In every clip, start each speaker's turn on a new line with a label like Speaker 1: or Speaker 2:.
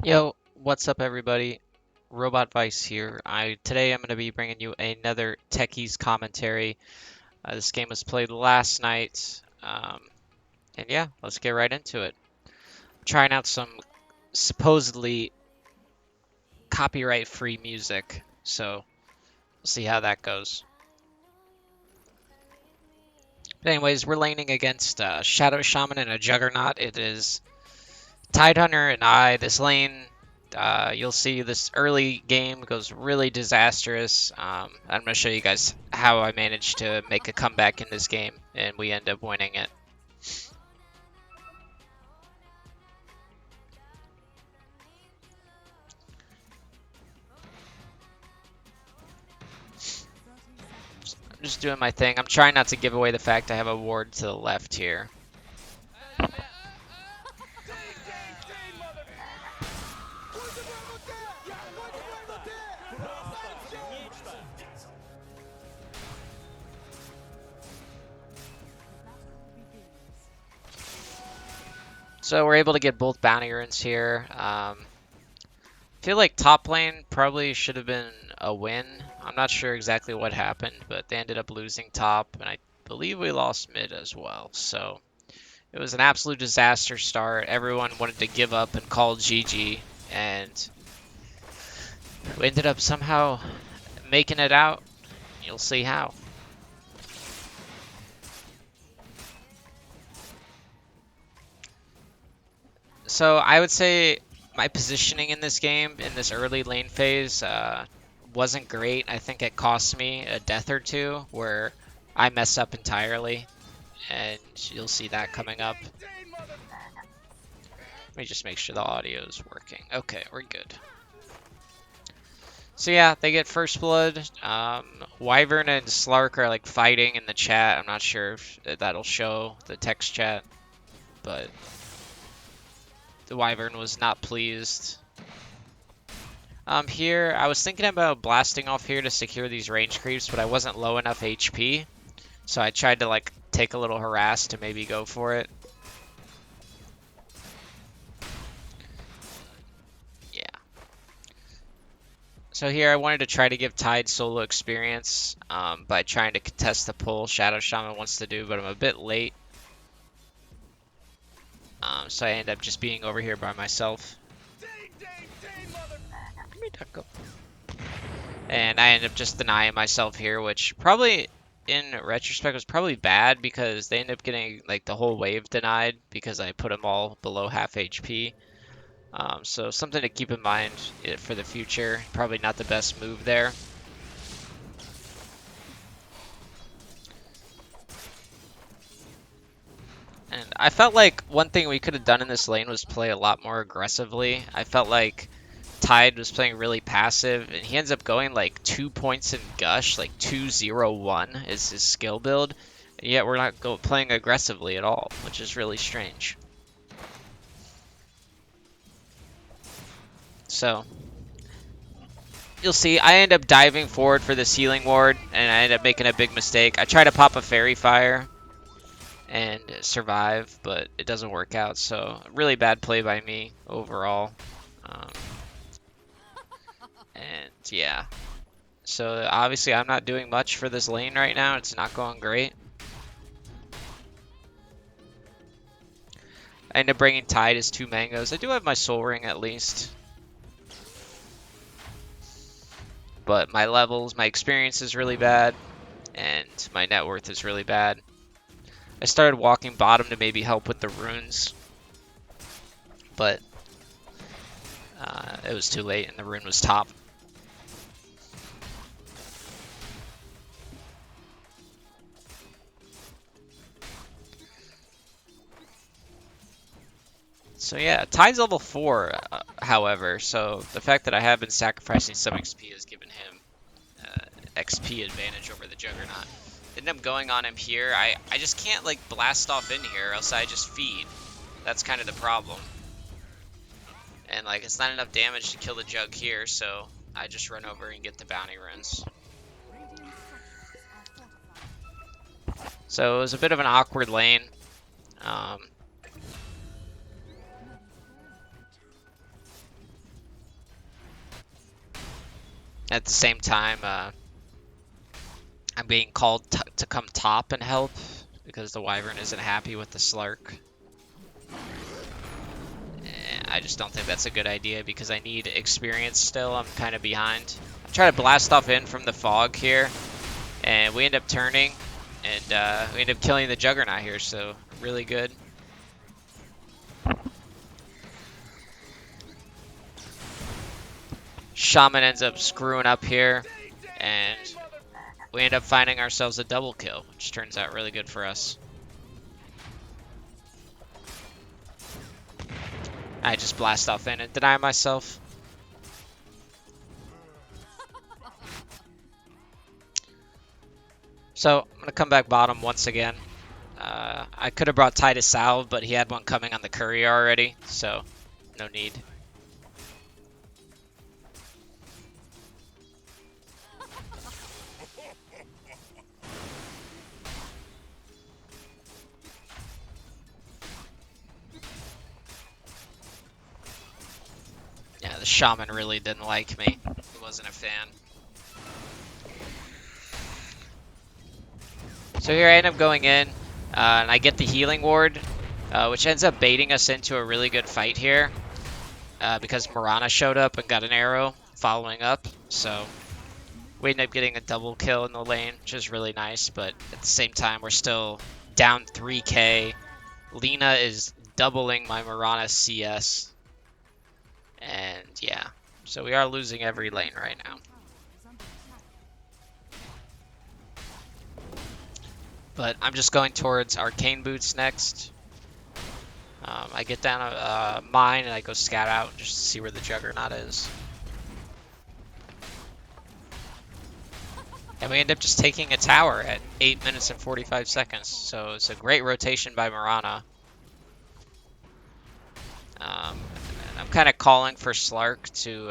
Speaker 1: Yo, what's up everybody? Robot Vice here. Today I'm going to be bringing you another Techies commentary. This game was played last night, and yeah, let's get right into it. Trying out some supposedly copyright-free music, so we'll see how that goes. But anyways, we're laning against Shadow Shaman and a Juggernaut. It is Tidehunter and I. This lane, you'll see this early game goes really disastrous. I'm going to show you guys how I managed to make a comeback in this game, and we end up winning it. I'm just doing my thing. I'm trying not to give away the fact I have a ward to the left here. So we're able to get both bounty runes here. I feel like top lane probably should have been a win. I'm not sure exactly what happened, but they ended up losing top, and I believe we lost mid as well. So it was an absolute disaster start. Everyone wanted to give up and call GG, and we ended up somehow making it out. You'll see how. So I would say my positioning in this game, in this early lane phase, wasn't great. I think it cost me a death or two where I mess up entirely, and you'll see that coming up. Let me just make sure the audio is working. Okay, we're good. So yeah, they get first blood. Wyvern and Slark are like fighting in the chat. I'm not sure if that'll show the text chat, but the Wyvern was not pleased. Here, I was thinking about blasting off here to secure these range creeps, but I wasn't low enough HP, so I tried to like take a little harass to maybe go for it. Yeah. So here I wanted to try to give Tide solo experience by trying to contest the pull Shadow Shaman wants to do, but I'm a bit late. So I end up just being over here by myself. And I end up just denying myself here, which probably, in retrospect, was probably bad because they end up getting like the whole wave denied because I put them all below half HP. So something to keep in mind for the future. Probably not the best move there. And I felt like one thing we could have done in this lane was play a lot more aggressively. I felt like Tide was playing really passive, and he ends up going like 2 points in Gush, like 2-0-1 is his skill build. And yet we're not playing aggressively at all, which is really strange. So you'll see I end up diving forward for this healing ward, and I end up making a big mistake. I try to pop a Fairy Fire and survive, but it doesn't work out. So really bad play by me overall. Um, and yeah, so obviously I'm not doing much for this lane right now. It's not going great. I end up bringing Tide as 2 mangoes. I do have my Soul Ring at least. But my levels, my experience is really bad, and my net worth is really bad. I started walking bottom to maybe help with the runes, but it was too late and the rune was top. So yeah, Tide's level 4, however, so the fact that I have been sacrificing some XP has given him XP advantage over the Juggernaut. Ended up going on him here. I just can't like blast off in here, else I just feed. That's kind of the problem. And like it's not enough damage to kill the Jug here, so I just run over and get the bounty runes. So it was a bit of an awkward lane. At the same time, I'm being called to come top and help because the Wyvern isn't happy with the Slark. I just don't think that's a good idea because I need experience still. I'm kind of behind. I try to blast off in from the fog here, and we end up turning, and we end up killing the Juggernaut here, so really good. Shaman ends up screwing up here, and we end up finding ourselves a double kill, which turns out really good for us. I just blast off in and deny myself. So I'm going to come back bottom once again. I could have brought Titus Salve, but he had one coming on the courier already, so no need. Yeah, the Shaman really didn't like me. He wasn't a fan. So here I end up going in, and I get the healing ward, which ends up baiting us into a really good fight here, because Mirana showed up and got an arrow following up, so we end up getting a double kill in the lane, which is really nice, but at the same time, we're still down 3k. Lina is doubling my Mirana CS, and yeah, so we are losing every lane right now. But I'm just going towards Arcane Boots next. I get down a mine and I go scout out just to see where the Juggernaut is. And we end up just taking a tower at 8 minutes and 45 seconds. So it's a great rotation by Mirana. I'm kind of calling for Slark to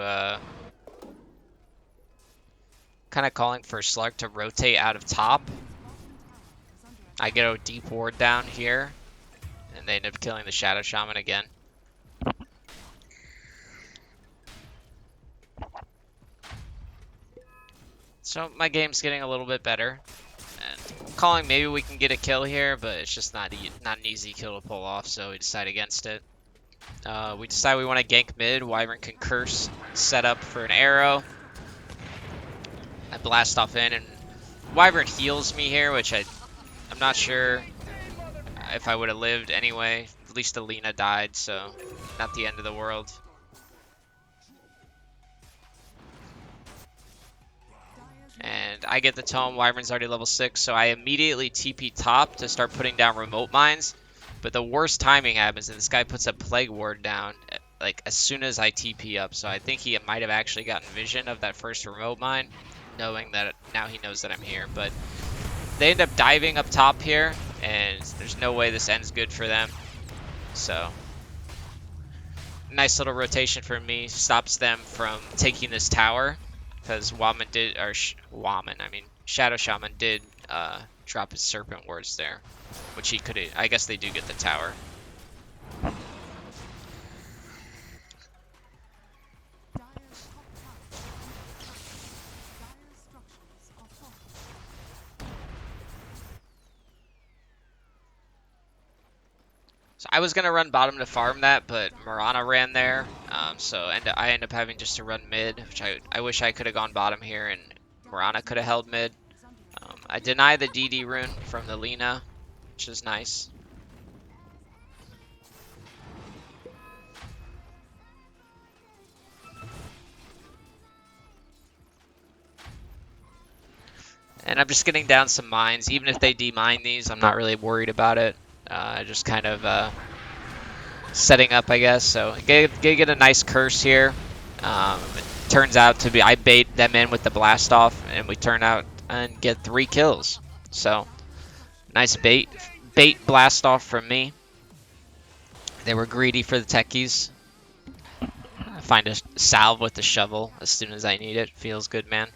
Speaker 1: rotate out of top. I get a deep ward down here, and they end up killing the Shadow Shaman again. So my game's getting a little bit better, and I'm calling maybe we can get a kill here, but it's just not an easy kill to pull off, so we decide against it. We decide we want to gank mid. Wyvern can curse, set up for an arrow. I blast off in, and Wyvern heals me here, which I'm not sure if I would have lived anyway. At least Alina died, so not the end of the world. And I get the tome. Wyvern's already level 6, so I immediately TP top to start putting down remote mines. But the worst timing happens, and this guy puts a Plague Ward down like as soon as I TP up. So I think he might have actually gotten vision of that first remote mine, knowing that now he knows that I'm here. But they end up diving up top here, and there's no way this ends good for them. So nice little rotation for me, stops them from taking this tower, because Shadow Shaman did drop his Serpent Wards there, which he could. I guess they do get the tower. So I was gonna run bottom to farm that, but Mirana ran there, so I end up having just to run mid, which I wish I could have gone bottom here, and Mirana could have held mid. I deny the DD rune from the Lina, which is nice. And I'm just getting down some mines. Even if they demine these, I'm not really worried about it. Just kind of setting up, I guess. So get a nice curse here. It turns out to be, I bait them in with the blast off, and we turn out and get 3 kills. So nice bait blast off from me. They were greedy for the techies. I find a salve with the shovel as soon as I need it. Feels good, man.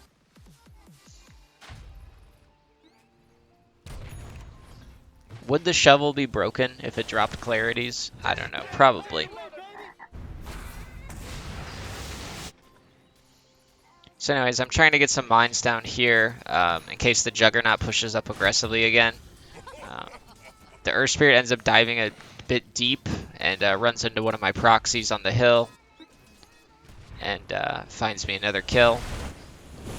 Speaker 1: Would the shovel be broken if it dropped clarities? I don't know. Probably. So anyways, I'm trying to get some mines down here in case the Juggernaut pushes up aggressively again. Um, the Earth Spirit ends up diving a bit deep and runs into one of my proxies on the hill and finds me another kill.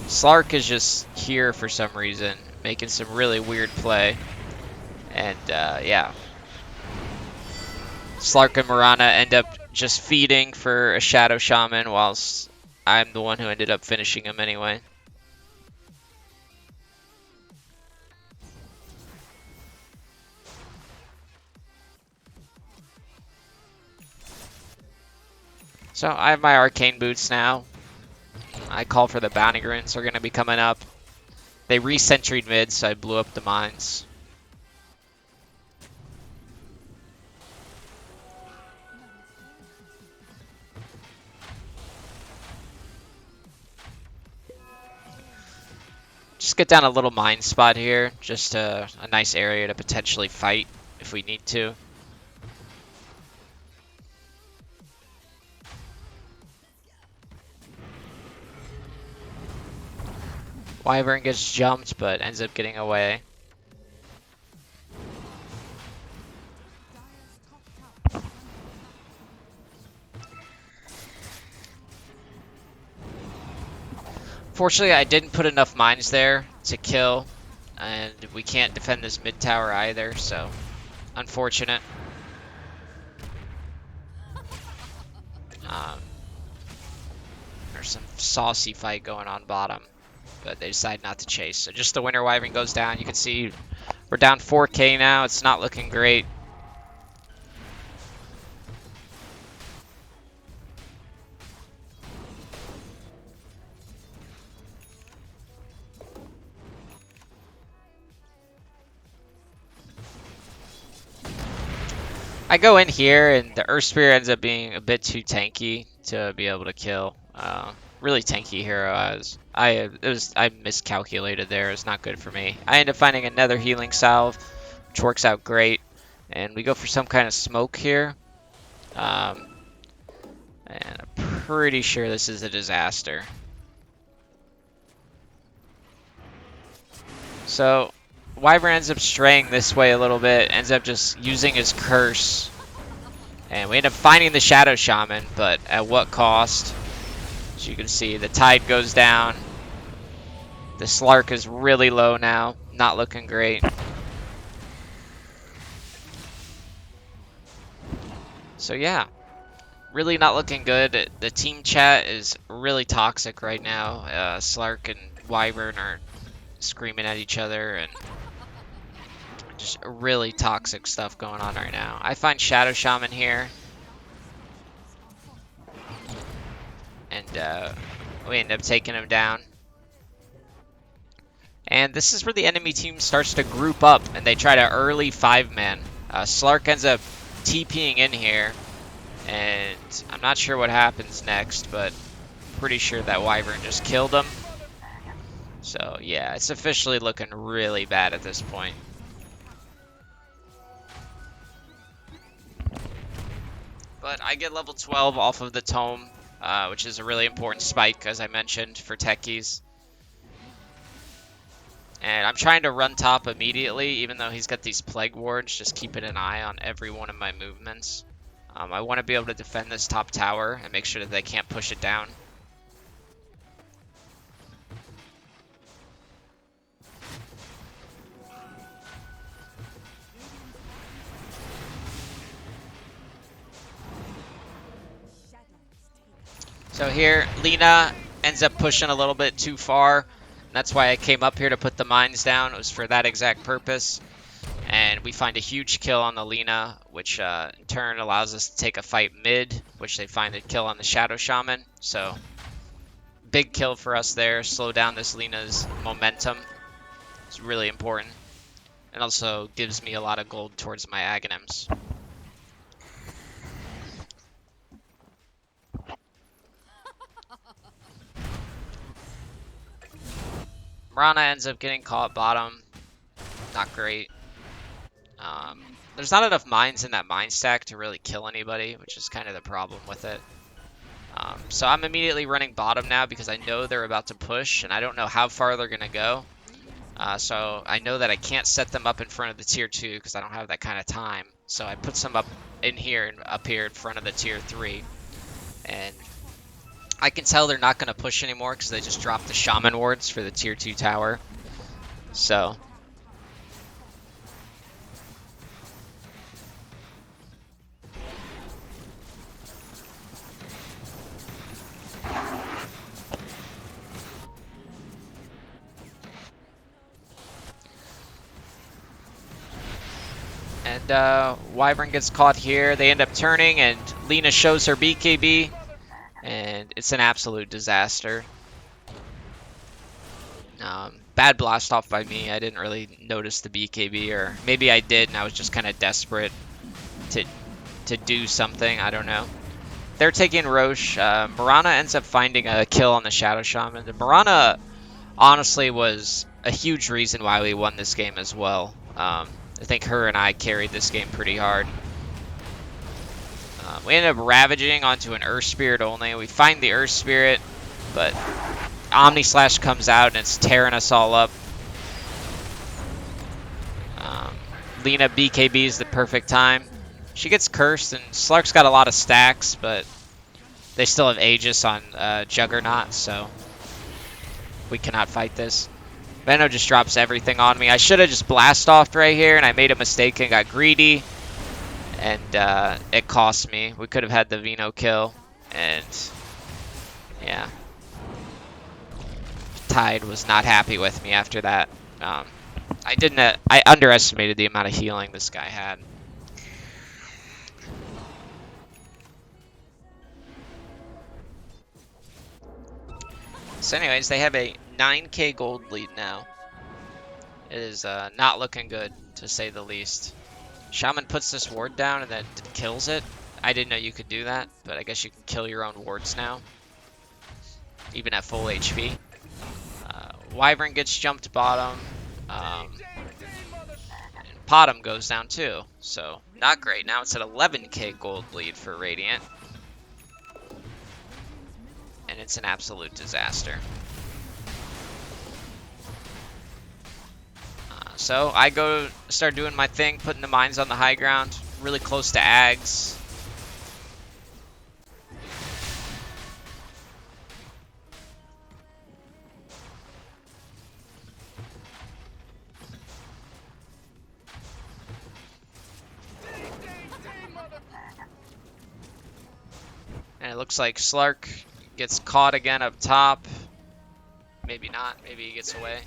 Speaker 1: Slark is just here for some reason, making some really weird play. And yeah, Slark and Mirana end up just feeding for a Shadow Shaman, whilst I'm the one who ended up finishing him anyway. So I have my Arcane Boots now. I call for the Bounty Runes are going to be coming up. They re-sentried mid, so I blew up the mines. Just get down a little mine spot here. Just a nice area to potentially fight if we need to. Wyvern gets jumped, but ends up getting away. Fortunately, I didn't put enough mines there to kill, and we can't defend this mid tower either, so unfortunate. There's some saucy fight going on bottom, but they decide not to chase. So just the Winter Wyvern goes down. You can see we're down 4k now. It's not looking great. I go in here, and the Earth Spear ends up being a bit too tanky to be able to kill. Really tanky hero. I miscalculated there. It's not good for me. I end up finding another healing salve, which works out great, and we go for some kind of smoke here. And I'm pretty sure this is a disaster. So Wyvern ends up straying this way a little bit, ends up just using his curse. And we end up finding the Shadow Shaman, but at what cost? As you can see, the tide goes down. The Slark is really low now, not looking great. So yeah, really not looking good. The team chat is really toxic right now. Slark and Wyvern are screaming at each other, and just really toxic stuff going on right now. I find Shadow Shaman here, and we end up taking him down. And this is where the enemy team starts to group up, and they try to early 5-man. Slark ends up TPing in here, and I'm not sure what happens next, but pretty sure that Wyvern just killed him. So yeah, it's officially looking really bad at this point. But I get level 12 off of the Tome, which is a really important spike, as I mentioned, for Techies. And I'm trying to run top immediately, even though he's got these Plague Wards, just keeping an eye on every one of my movements. I want to be able to defend this top tower and make sure that they can't push it down. So here, Lina ends up pushing a little bit too far. That's why I came up here to put the mines down. It was for that exact purpose. And we find a huge kill on the Lina, which in turn allows us to take a fight mid, which they find a kill on the Shadow Shaman. So big kill for us there. Slow down this Lina's momentum. It's really important. And also gives me a lot of gold towards my Aghanims. Mirana ends up getting caught bottom. Not great. There's not enough mines in that mine stack to really kill anybody, which is kind of the problem with it. So I'm immediately running bottom now because I know they're about to push, and I don't know how far they're going to go. So I know that I can't set them up in front of the tier 2 because I don't have that kind of time. So I put some up in here and up here in front of the tier 3. And I can tell they're not going to push anymore because they just dropped the shaman wards for the tier 2 tower. So and Wyvern gets caught here. They end up turning, and Lina shows her BKB, and it's an absolute disaster. Bad blast off by me. I didn't really notice the BKB, or maybe I did, and I was just kind of desperate to do something. I don't know. They're taking Roche. Mirana ends up finding a kill on the Shadow Shaman. Mirana honestly was a huge reason why we won this game as well. I think her and I carried this game pretty hard. We ended up ravaging onto an Earth Spirit only. We find the Earth Spirit, but Omni Slash comes out and it's tearing us all up. Lina BKBs the perfect time. She gets cursed, and Slark's got a lot of stacks, but they still have Aegis on Juggernaut, so we cannot fight this. Veno just drops everything on me. I should have just blast offed right here, and I made a mistake and got greedy, and it cost me. We could have had the Veno kill, and yeah. Tide was not happy with me after that. I underestimated the amount of healing this guy had. So anyways, they have a 9k gold lead now. It is not looking good, to say the least. Shaman puts this ward down and then kills it. I didn't know you could do that, but I guess you can kill your own wards now, even at full HP. Wyvern gets jumped bottom. And Potom goes down too, so not great. Now it's at 11k gold lead for Radiant. And it's an absolute disaster. So I go start doing my thing, putting the mines on the high ground, really close to Ags. And it looks like Slark gets caught again up top. Maybe not. Maybe he gets away.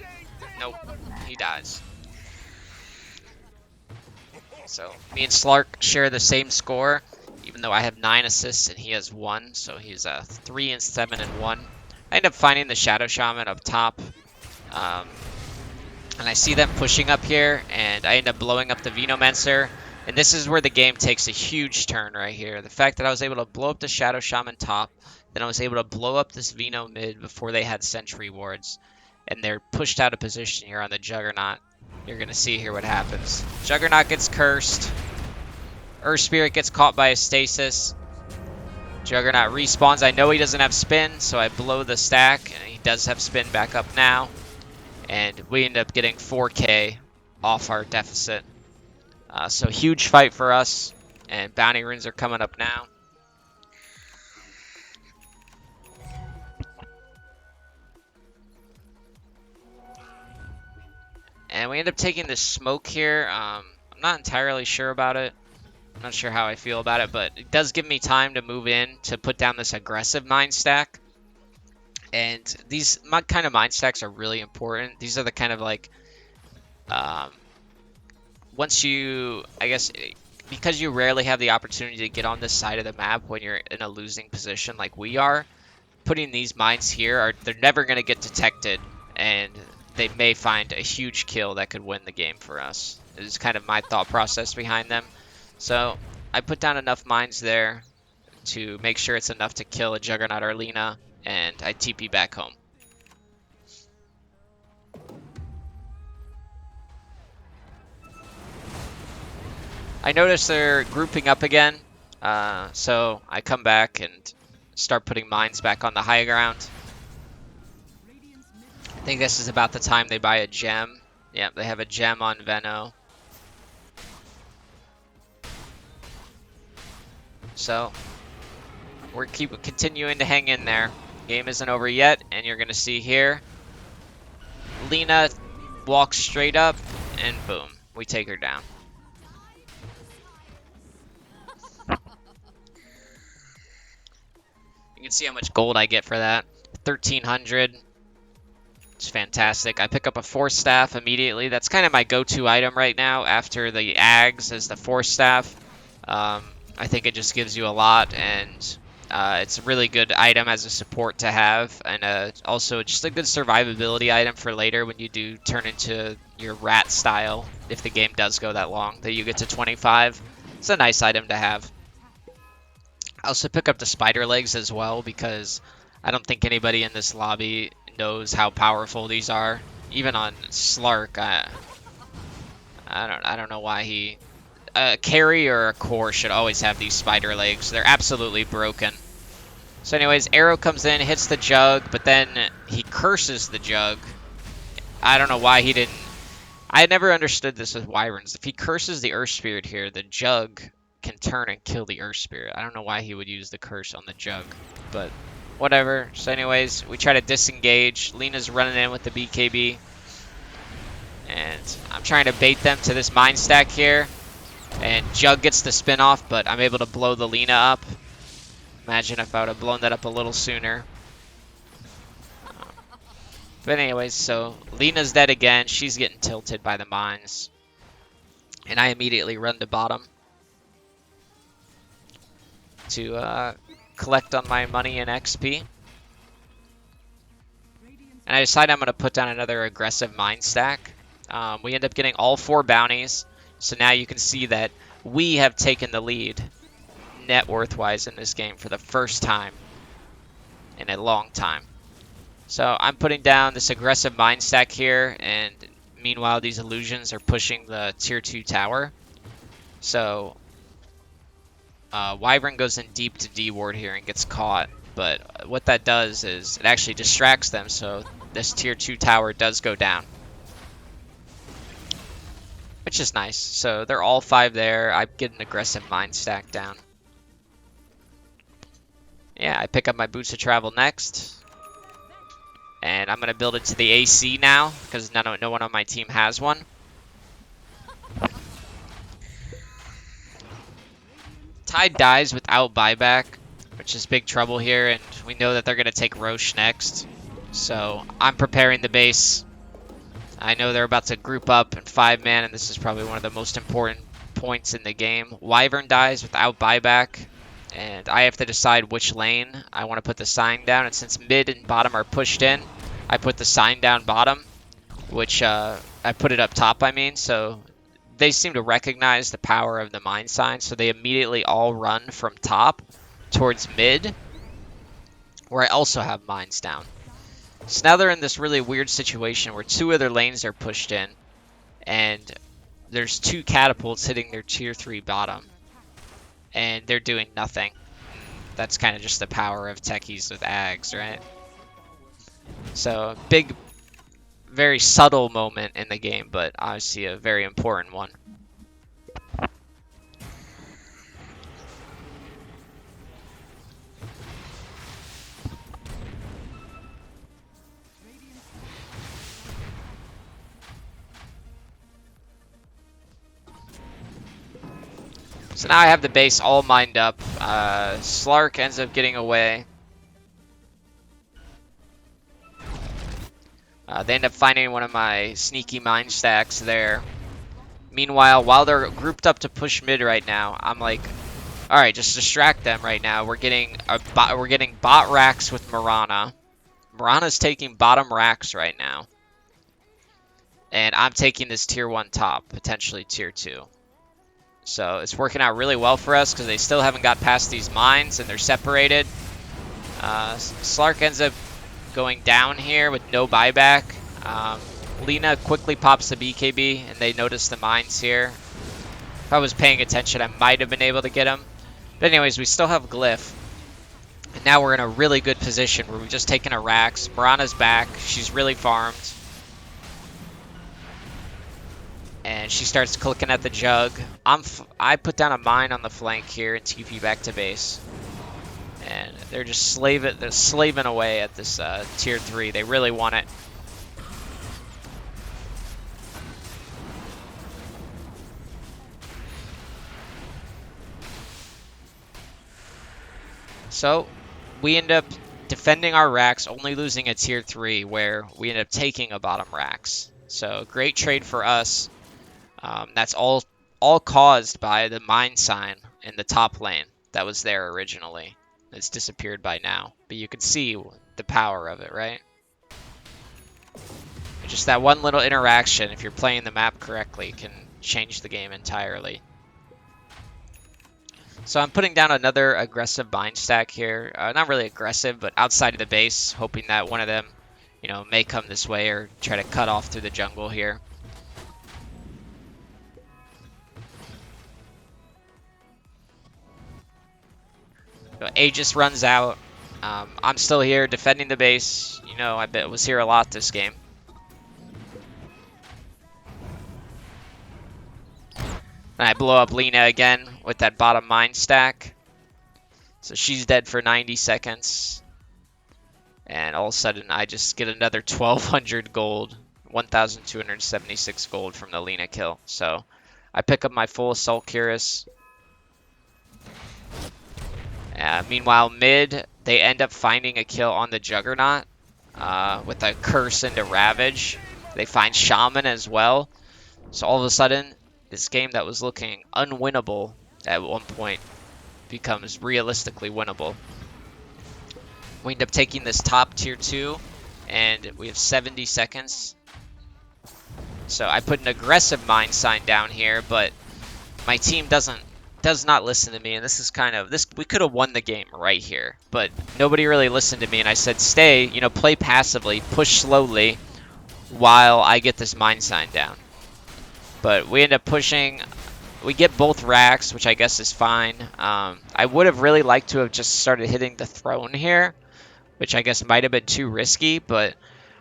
Speaker 1: Nope. He dies. So me and Slark share the same score, even though I have 9 assists and he has 1. So he's 3 and 7 and 1. I end up finding the Shadow Shaman up top. And I see them pushing up here, and I end up blowing up the Venomancer. And this is where the game takes a huge turn right here. The fact that I was able to blow up the Shadow Shaman top, then I was able to blow up this Veno mid before they had Sentry wards. And they're pushed out of position here on the Juggernaut. You're going to see here what happens. Juggernaut gets cursed. Earth Spirit gets caught by a stasis. Juggernaut respawns. I know he doesn't have spin, so I blow the stack. And he does have spin back up now. And we end up getting 4k off our deficit. So huge fight for us. And bounty runes are coming up now. And we end up taking this smoke here. I'm not entirely sure about it. I'm not sure how I feel about it, but it does give me time to move in to put down this aggressive mine stack. And these kind of mine stacks are really important. These are the kind of like, once you, I guess, because you rarely have the opportunity to get on this side of the map when you're in a losing position like we are, putting these mines here, they're never going to get detected, and they may find a huge kill that could win the game for us. Is kind of my thought process behind them. So I put down enough mines there to make sure it's enough to kill a Juggernaut or Lina, and I TP back home. I notice they're grouping up again, so I come back and start putting mines back on the high ground. I think this is about the time they buy a gem. Yeah, they have a gem on Venno. So we're continuing to hang in there. Game isn't over yet, and you're gonna see here, Lina walks straight up, and boom, we take her down. You can see how much gold I get for that. 1,300. It's fantastic. I pick up a Force Staff immediately. That's kind of my go-to item right now after the Ags as the Force Staff. I think it just gives you a lot, and it's a really good item as a support to have, and also just a good survivability item for later when you do turn into your rat style, if the game does go that long, that you get to 25. It's a nice item to have. I also pick up the spider legs as well because I don't think anybody in this lobby knows how powerful these are. Even on Slark, I don't know why he... A carry or a core should always have these spider legs. They're absolutely broken. So anyways, Arrow comes in, hits the Jug, but then he curses the Jug. I don't know why he didn't... I never understood this with Wyverns. If he curses the Earth Spirit here, the Jug can turn and kill the Earth Spirit. I don't know why he would use the curse on the Jug, but whatever. So anyways, we try to disengage. Lina's running in with the BKB. And I'm trying to bait them to this mine stack here. And Jug gets the spin off, but I'm able to blow the Lina up. Imagine if I would have blown that up a little sooner. But anyways, so Lina's dead again. She's getting tilted by the mines. And I immediately run to bottom to collect on my money and XP. And I decide I'm going to put down another aggressive mine stack. We end up getting all 4 bounties. So now you can see that we have taken the lead net worth-wise in this game for the first time in a long time. So I'm putting down this aggressive mine stack here, and meanwhile these illusions are pushing the tier 2 tower. So Wyvern goes in deep to D ward here and gets caught, but what that does is it actually distracts them, so this tier 2 tower does go down, which is nice. So they're all 5 there. I get an aggressive mine stack down. Yeah, I pick up my Boots of Travel next. And I'm going to build it to the AC now, because no one on my team has one. Tide dies without buyback, which is big trouble here, and we know that they're going to take Roche next. So I'm preparing the base. I know they're about to group up in 5-man, and this is probably one of the most important points in the game. Wyvern dies without buyback, and I have to decide which lane I want to put the sign down. And since mid and bottom are pushed in, I put the sign down bottom, which I put it up top, I mean. So they seem to recognize the power of the mine sign, so they immediately all run from top towards mid, where I also have mines down. So now they're in this really weird situation where 2 other lanes are pushed in, and there's 2 catapults hitting their tier 3 bottom, and they're doing nothing. That's kind of just the power of Techies with Ags, right? So big, very subtle moment in the game, but obviously a very important one. So now I have the base all mined up. Slark ends up getting away. They end up finding one of my sneaky mine stacks there. Meanwhile, while they're grouped up to push mid right now, I'm like, all right, just distract them right now. We're getting bot racks with Mirana. Mirana's taking bottom racks right now, and I'm taking this tier 1 top, potentially tier 2. So it's working out really well for us because they still haven't got past these mines and they're separated. Slark ends up going down here with no buyback. Lina quickly pops the BKB and they notice the mines here. If I was paying attention, I might have been able to get him. But anyways, we still have Glyph. And Now we're in a really good position where we've just taken a Rax. Mirana's back. She's really farmed. And she starts clicking at the jug. I put down a mine on the flank here and TP back to base. And they're just slaving away at this tier 3. They really want it. So we end up defending our racks, only losing a tier 3 where we end up taking a bottom racks. So great trade for us. That's all caused by the mine sign in the top lane that was there originally. It's disappeared by now, but you can see the power of it, right? Just that one little interaction, if you're playing the map correctly, can change the game entirely. So I'm putting down another aggressive mine stack here. Not really aggressive, but outside of the base, hoping that one of them, you know, may come this way or try to cut off through the jungle here. So Aegis runs out. I'm still here defending the base. You know, I was here a lot this game. And I blow up Lina again with that bottom mine stack. So she's dead for 90 seconds. And all of a sudden, I just get another 1,200 gold. 1,276 gold from the Lina kill. So I pick up my full Assault Cuirass. Meanwhile, mid, they end up finding a kill on the Juggernaut with a curse into Ravage. They find Shaman as well. So all of a sudden, this game that was looking unwinnable at one point becomes realistically winnable. We end up taking this top tier 2, and we have 70 seconds. So I put an aggressive mine sign down here, but my team does not listen to me, and this is kind of we could have won the game right here, but nobody really listened to me, and I said stay, you know, play passively, push slowly while I get this mine sign down. But we end up pushing. We get both racks, which I guess is fine. I would have really liked to have just started hitting the throne here, which I guess might have been too risky, but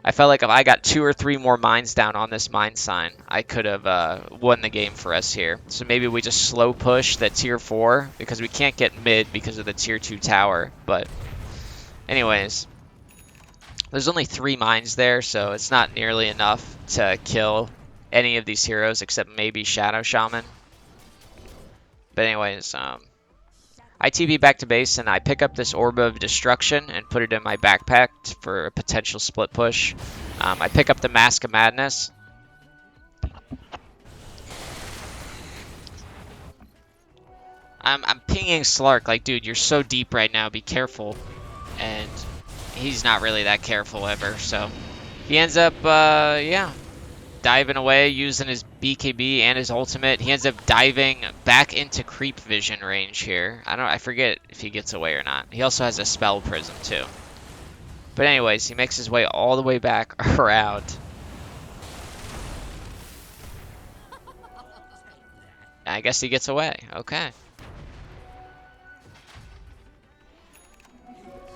Speaker 1: I felt like if I got 2 or 3 more mines down on this mine sign, I could have won the game for us here. So maybe we just slow push the tier 4, because we can't get mid because of the tier 2 tower. But anyways, there's only 3 mines there, so it's not nearly enough to kill any of these heroes except maybe Shadow Shaman. But anyways, I TP back to base and I pick up this Orb of Destruction and put it in my backpack for a potential split push. I pick up the Mask of Madness. I'm pinging Slark like, dude, you're so deep right now, be careful. And he's not really that careful ever, so he ends up, yeah, diving away using his BKB and his ultimate. He ends up diving back into creep vision range here. I forget if he gets away or not. He also has a spell prism too. But anyways, he makes his way all the way back around. I guess he gets away. Okay.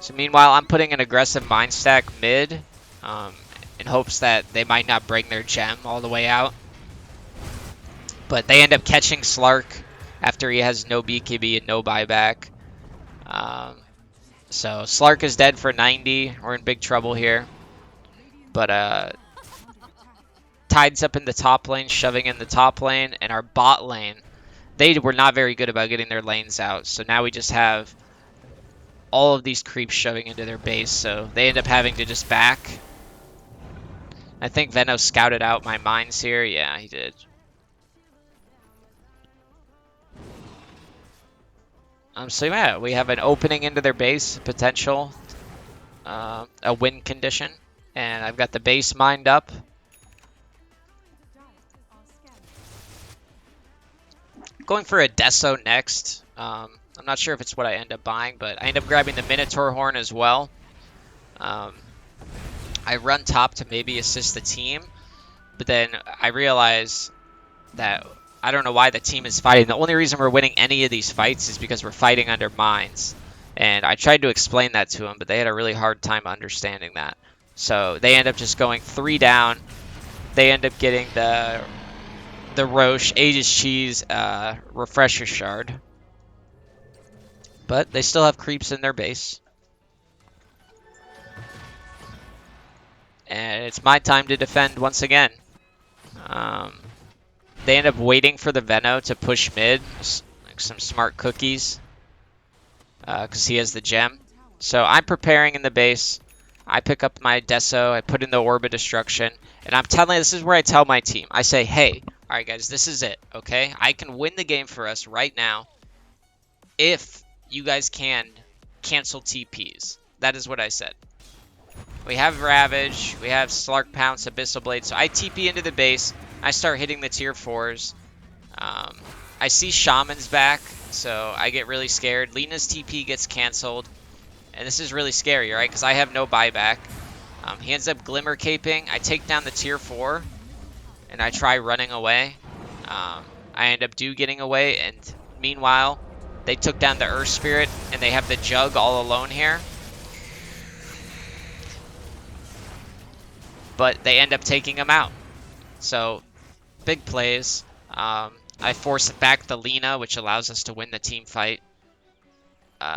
Speaker 1: So meanwhile, I'm putting an aggressive mine stack mid. In hopes that they might not bring their gem all the way out. But they end up catching Slark after he has no BKB and no buyback. So Slark is dead for 90. We're in big trouble here. But Tide's up in the top lane, shoving in the top lane. And our bot lane, they were not very good about getting their lanes out. So now we just have all of these creeps shoving into their base. So they end up having to just back. I think Venos scouted out my mines here. Yeah, he did. So yeah, we have an opening into their base potential, a win condition, and I've got the base mined up. Going for a Deso next. I'm not sure if it's what I end up buying, but I end up grabbing the Minotaur Horn as well. I run top to maybe assist the team, but then I realize that I don't know why the team is fighting. The only reason we're winning any of these fights is because we're fighting under mines. And I tried to explain that to them, but they had a really hard time understanding that. So they end up just going 3 down. They end up getting the Roche, Aegis Cheese, Refresher Shard. But they still have creeps in their base. And it's my time to defend once again. They end up waiting for the Veno to push mid, like some smart cookies, because he has the gem. So I'm preparing in the base. I pick up my Deso, I put in the Orb of Destruction, and I'm telling you, this is where I tell my team. I say, hey, all right, guys, this is it, okay? I can win the game for us right now if you guys can cancel TPs. That is what I said. We have Ravage, we have Slark Pounce, Abyssal Blade, so I TP into the base. I start hitting the tier 4s. I see Shaman's back, so I get really scared. Lena's TP gets canceled, and this is really scary, right? Because I have no buyback. He ends up Glimmer Caping. I take down the tier 4, and I try running away. I end up getting away, and meanwhile, they took down the Earth Spirit, and they have the Jug all alone here. But they end up taking him out. So, big plays. I force back the Lina, which allows us to win the team fight.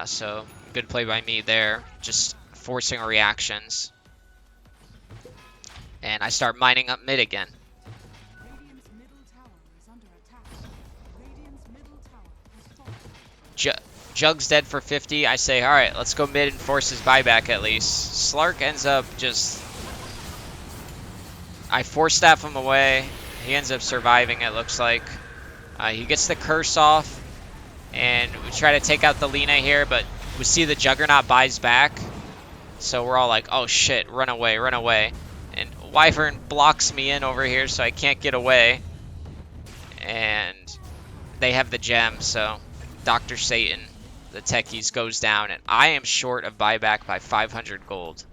Speaker 1: So, good play by me there. Just forcing reactions. And I start mining up mid again. Jug's dead for 50. I say, alright, let's go mid and force his buyback at least. Slark ends up just... I force staff him away. He ends up surviving, it looks like. He gets the curse off. And we try to take out the Lina here, but we see the Juggernaut buys back. So we're all like, oh shit, run away, run away. And Wyvern blocks me in over here, so I can't get away. And they have the gem, so Dr. Satan, the Techies, goes down. And I am short of buyback by 500 gold.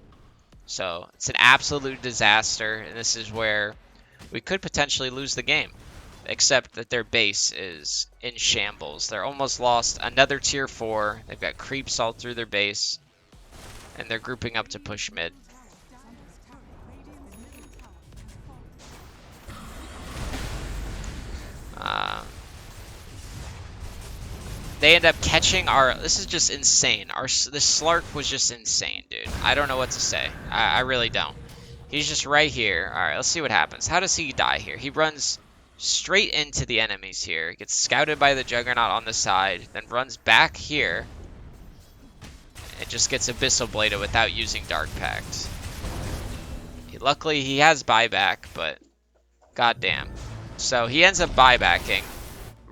Speaker 1: So it's an absolute disaster, and this is where we could potentially lose the game. Except that their base is in shambles. They're almost lost another tier 4. They've got creeps all through their base. And they're grouping up to push mid. They end up catching our... This is just insane. This Slark was just insane, dude. I don't know what to say. I really don't. He's just right here. Alright, let's see what happens. How does he die here? He runs straight into the enemies here. Gets scouted by the Juggernaut on the side. Then runs back here. And just gets Abyssal Bladed without using Dark Pact. Luckily, he has buyback, but... goddamn. So, he ends up buybacking.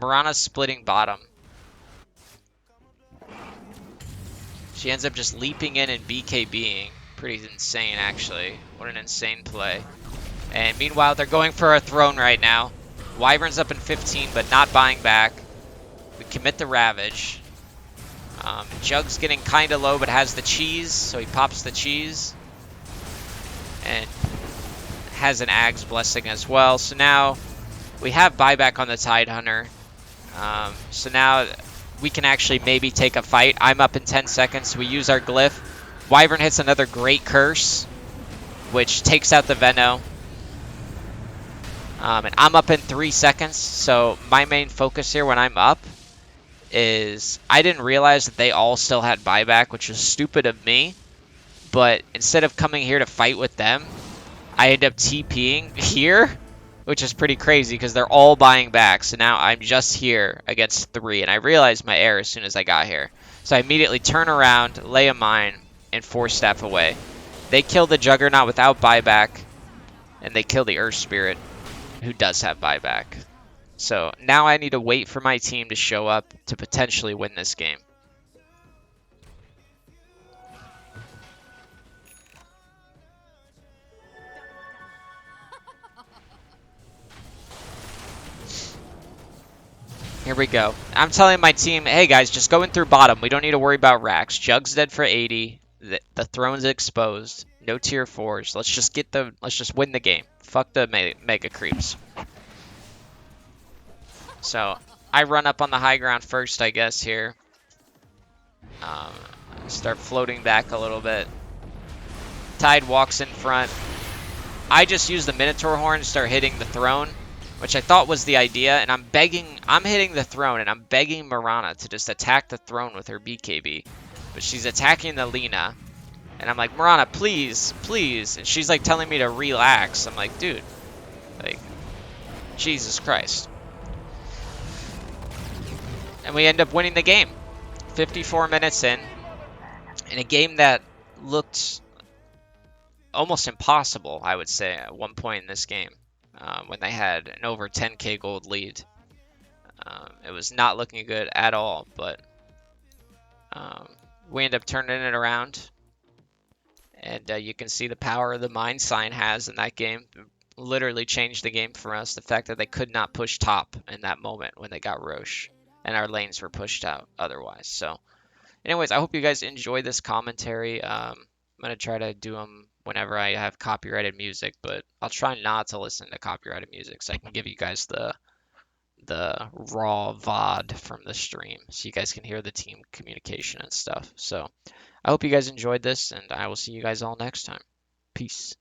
Speaker 1: Mirana's splitting bottom. She ends up just leaping in and BKBing. Pretty insane, actually. What an insane play. And meanwhile, they're going for a throne right now. Wyvern's up in 15, but not buying back. We commit the Ravage. Jug's getting kind of low, but has the cheese, so he pops the cheese. And has an Ag's Blessing as well. So now we have buyback on the Tidehunter. So now we can actually maybe take a fight. I'm up in 10 seconds. We use our Glyph. Wyvern hits another great curse, which takes out the Veno. And I'm up in 3 seconds, so my main focus here when I'm up is I didn't realize that they all still had buyback, which was stupid of me. But instead of coming here to fight with them, I end up TPing here, which is pretty crazy because they're all buying back. So now I'm just here against 3, and I realized my error as soon as I got here. So I immediately turn around, lay a mine, and force staff away. They kill the Juggernaut without buyback, and they kill the Earth Spirit, who does have buyback. So now I need to wait for my team to show up to potentially win this game. Here we go. I'm telling my team, hey guys, just going through bottom. We don't need to worry about racks. Jug's dead for 80. The throne's exposed. No tier 4s. Let's just win the game. Fuck the mega creeps. So I run up on the high ground first, I guess, here. Start floating back a little bit. Tide walks in front. I just use the Minotaur horn to start hitting the throne, which I thought was the idea, and I'm hitting the throne, and I'm begging Mirana to just attack the throne with her BKB. But she's attacking the Lina, and I'm like, Mirana, please, please. And she's like telling me to relax. I'm like, dude, like, Jesus Christ. And we end up winning the game. 54 minutes in a game that looked almost impossible, I would say, at one point in this game, when they had an over 10k gold lead. It was not looking good at all, but we end up turning it around. And you can see the power the Mind Sign has in that game. Literally changed the game for us. The fact that they could not push top in that moment when they got Roche. And our lanes were pushed out otherwise. So, anyways, I hope you guys enjoy this commentary. I'm going to try to do them whenever I have copyrighted music, but I'll try not to listen to copyrighted music so I can give you guys the raw VOD from the stream so you guys can hear the team communication and stuff. So I hope you guys enjoyed this, and I will see you guys all next time. Peace.